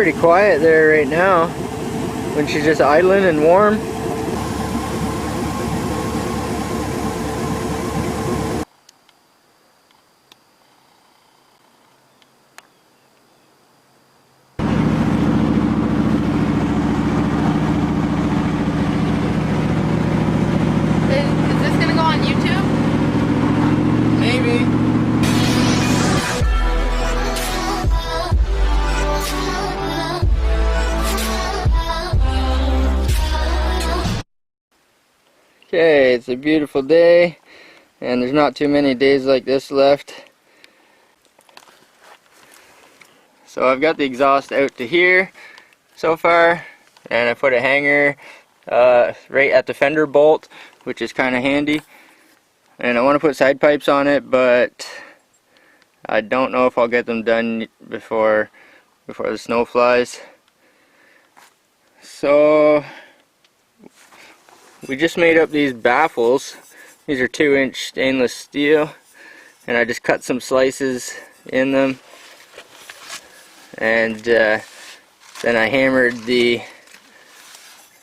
pretty quiet there right now when she's just idling and warm. Is this gonna go on YouTube? Maybe. Okay, it's a beautiful day, and there's not too many days like this left. So I've got the exhaust out to here so far, and I put a hanger right at the fender bolt, which is kind of handy. And I want to put side pipes on it, but I don't know if I'll get them done before the snow flies. So we just made up these baffles. These are 2-inch stainless steel, and I just cut some slices in them, and then I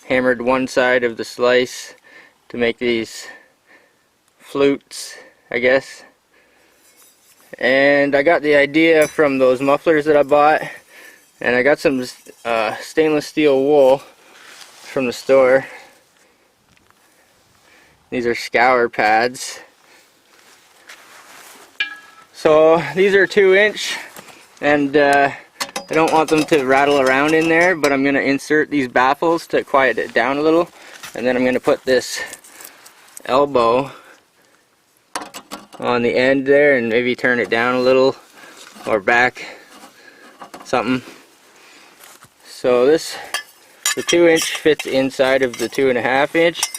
hammered one side of the slice to make these flutes, I guess. And I got the idea from those mufflers that I bought, and I got some stainless steel wool from the store. These are scour pads. So these are 2-inch, and I don't want them to rattle around in there, but I'm going to insert these baffles to quiet it down a little, and then I'm going to put this elbow on the end there and maybe turn it down a little or back something. So the 2-inch fits inside of the 2.5-inch.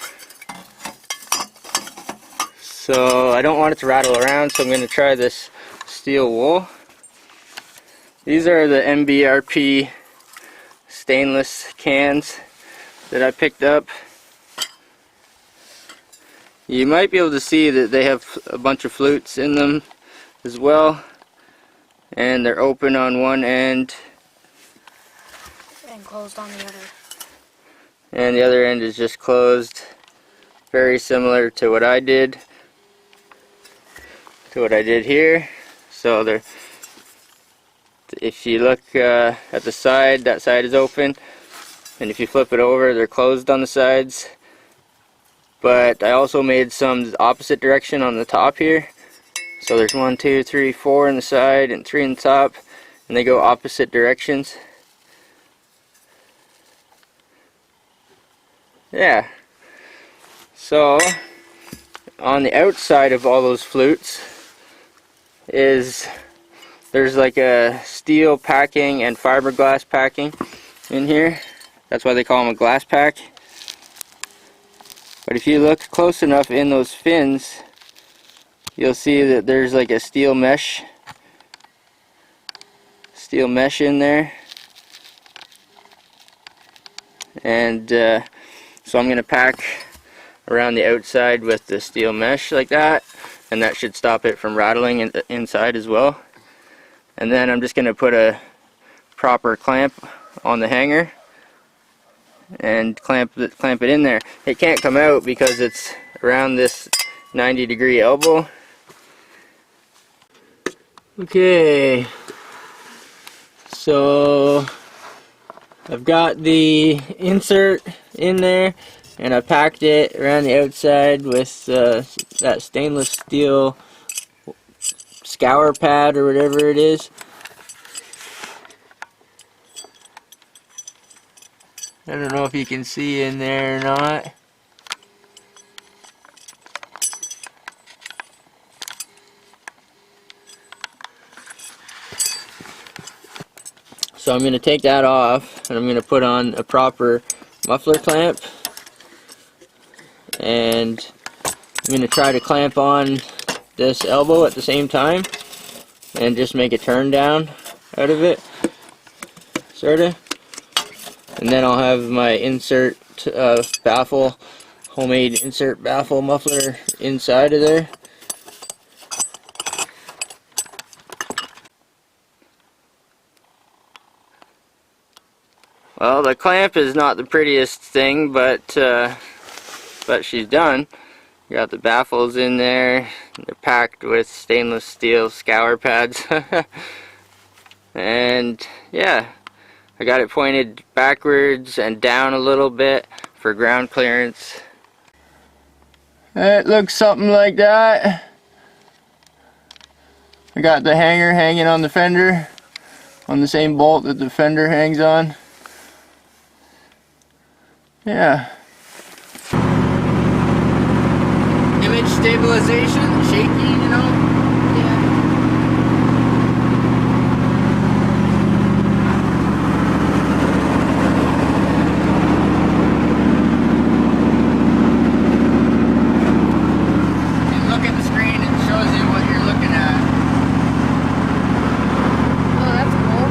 So I don't want it to rattle around, so I'm going to try this steel wool. These are the MBRP stainless cans that I picked up. You might be able to see that they have a bunch of flutes in them as well, and they're open on one end And closed on the other. and the other end is just closed. Very similar to what I did here. So they're, if you look at the side, that side is open, and if you flip it over, they're closed on the sides. But I also made some opposite direction on the top here. So there's 1, 2, 3, 4 on the side and 3 on the top, and they go opposite directions. Yeah. So on the outside of all those flutes there's like a steel packing and fiberglass packing in here. That's why they call them a glass pack. But if you look close enough in those fins, you'll see that there's like a steel mesh in there. And so I'm going to pack around the outside with the steel mesh like that, and that should stop it from rattling inside as well. And then I'm just going to put a proper clamp on the hanger and clamp it in there. It can't come out because it's around this 90-degree elbow. Okay, so I've got the insert in there, and I packed it around the outside with that stainless steel scour pad or whatever it is. I don't know if you can see in there or not. So I'm going to take that off, and I'm going to put on a proper muffler clamp, and I'm going to try to clamp on this elbow at the same time and just make a turn down out of it, sorta. And then I'll have my insert baffle, homemade insert baffle muffler inside of there. Well, the clamp is not the prettiest thing, but she's done. You got the baffles in there. They're packed with stainless steel scour pads. And yeah, I got it pointed backwards and down a little bit for ground clearance. It looks something like that. I got the hanger hanging on the fender on the same bolt that the fender hangs on. Yeah. Image stabilization, shaky, you know? Yeah. You look at the screen, it shows you what you're looking at. Oh, that's cool.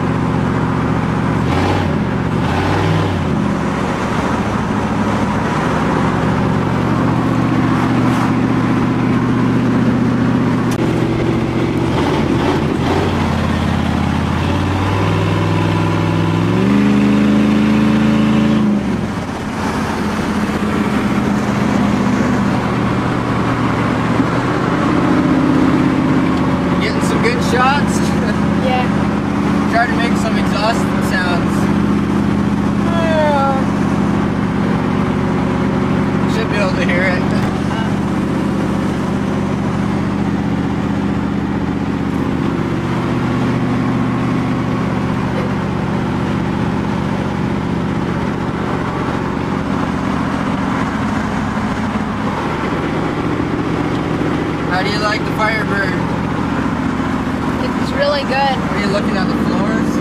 Getting some good shots. Yeah. Try to make some exhaust sounds. Should be able to hear it. How do you like the FireBird? It's really good. Are you looking at the floors?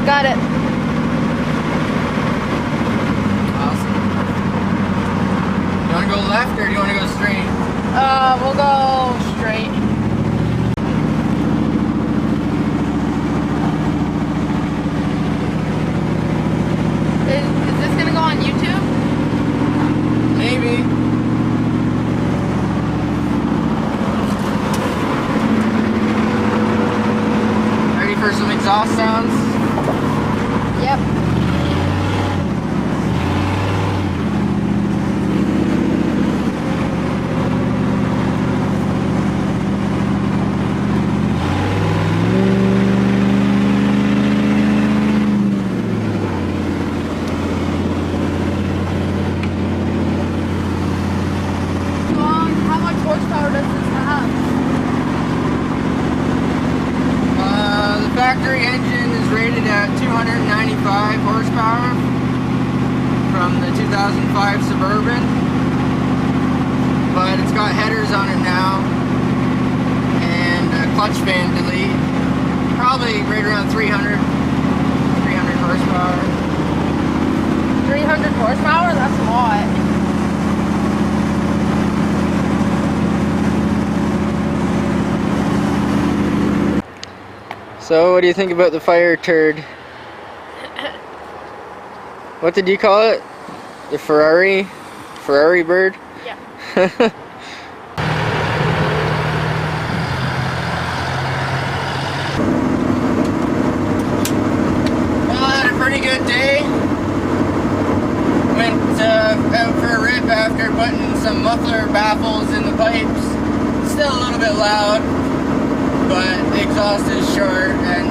Got it. Awesome. You want to go left or do you want to go straight? We'll go straight. Is this gonna go on YouTube? Maybe. Ready for some exhaust sounds? Yep. How much horsepower does this have? The factory engine is rated at 295 horsepower from the 2005 Suburban, but it's got headers on it now and a clutch fan delete. Probably right around 300 horsepower. 300 horsepower? That's a lot. So what do you think about the fire turd? What did you call it? The Ferrari bird? Yeah. Well, I had a pretty good day. Went out for a rip after putting some muffler baffles in the pipes. Still a little bit loud, but the exhaust is short and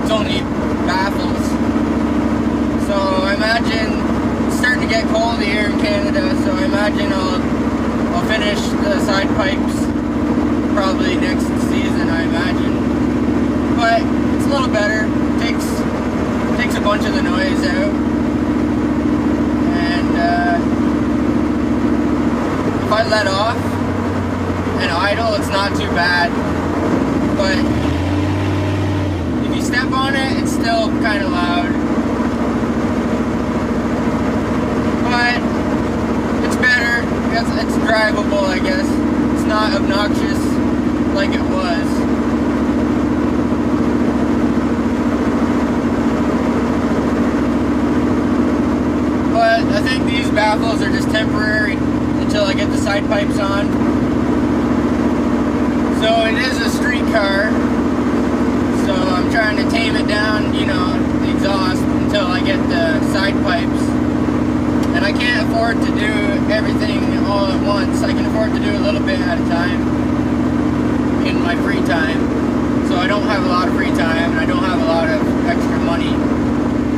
it's only baffles. So I imagine it's starting to get cold here in Canada, so I imagine I'll finish the side pipes probably next season, I imagine. But it's a little better. Takes a bunch of the noise out. And if I let off and idle, it's not too bad. But if you step on it, it's still kind of loud. But it's better. It's drivable, I guess. It's not obnoxious like it was. But I think these baffles are just temporary until I get the side pipes on. So it is a street car. So I'm trying to tame it down, you know, the exhaust until I get the side pipes. And I can't afford to do everything all at once. I can afford to do a little bit at a time in my free time. So I don't have a lot of free time and I don't have a lot of extra money.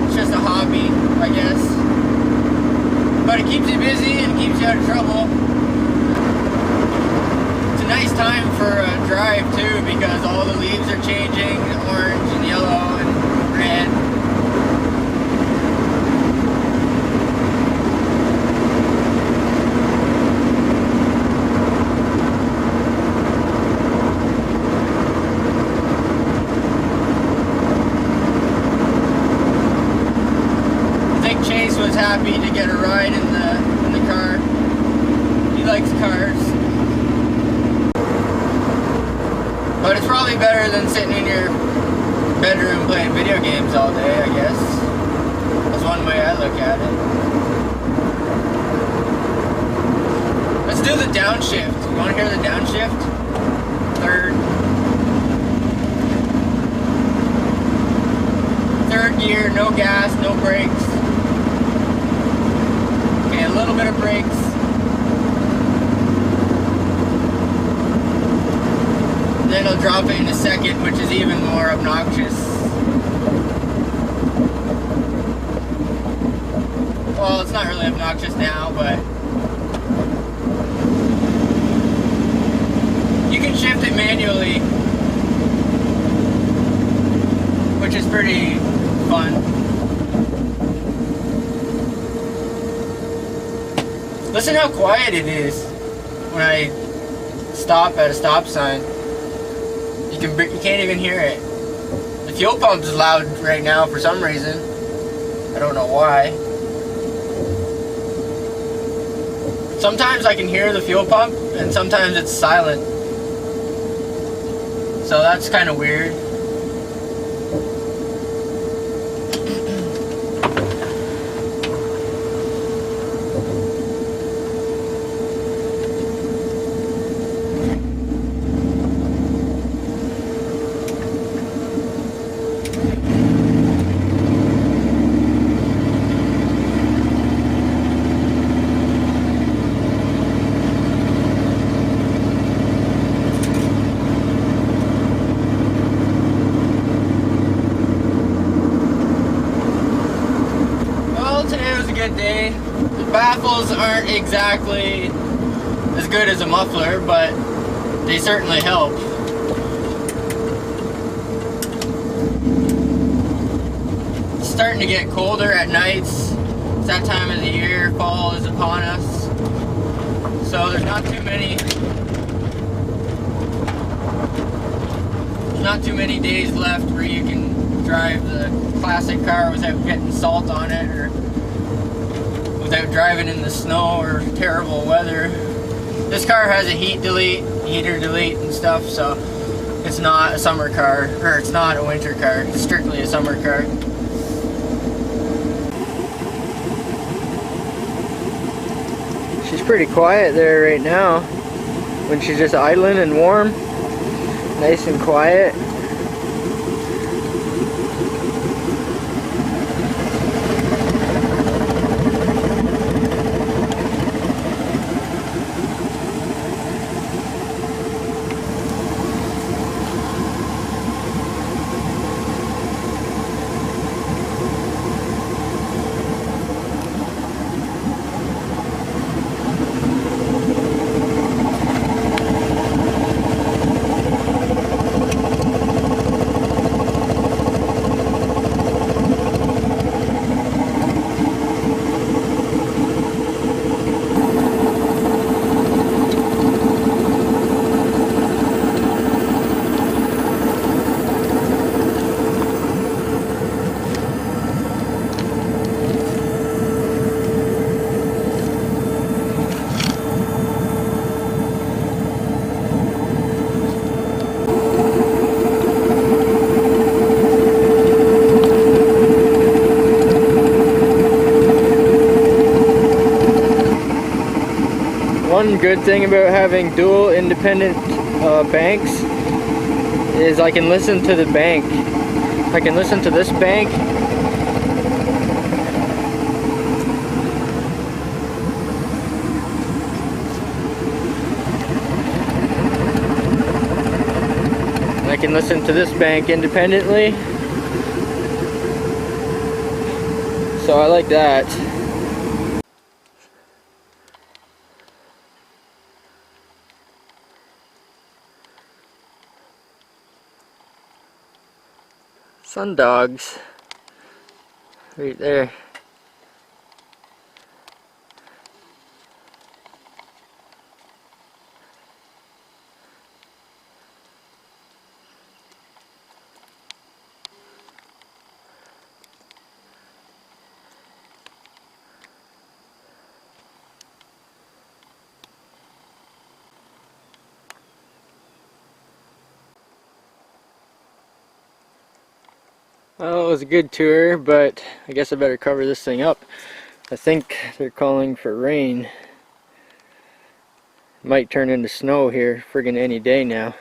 It's just a hobby, I guess. But it keeps you busy and keeps you out of trouble. It's a nice time for a drive too because all the leaves are changing, orange and yellow and red. Was happy to get a ride in the car. He likes cars. But it's probably better than sitting in your bedroom playing video games all day, I guess. That's one way I look at it. Let's do the downshift. You want to hear the downshift? Third gear, no gas, no brakes. A little bit of brakes. Then it'll drop it in a second, which is even more obnoxious. Well, it's not really obnoxious now, but you can shift it manually, which is pretty fun. Listen how quiet it is when I stop at a stop sign. You can't even hear it. The fuel pump is loud right now for some reason. I don't know why. Sometimes I can hear the fuel pump and sometimes it's silent. So that's kind of weird. Day. The baffles aren't exactly as good as a muffler, but they certainly help. It's starting to get colder at nights. It's that time of the year. Fall is upon us. So there's not too many days left where you can drive the classic car without getting salt on it or without driving in the snow or terrible weather. This car has a heater delete and stuff, so it's not a summer car, or it's not a winter car, it's strictly a summer car. She's pretty quiet there right now when she's just idling and warm, nice and quiet. one good thing about having dual independent banks is I can listen to the bank. I can listen to this bank and I can listen to this bank independently. So I like that. Sun dogs right there. Well, it was a good tour, but I guess I better cover this thing up. I think they're calling for rain. Might turn into snow here friggin' any day now.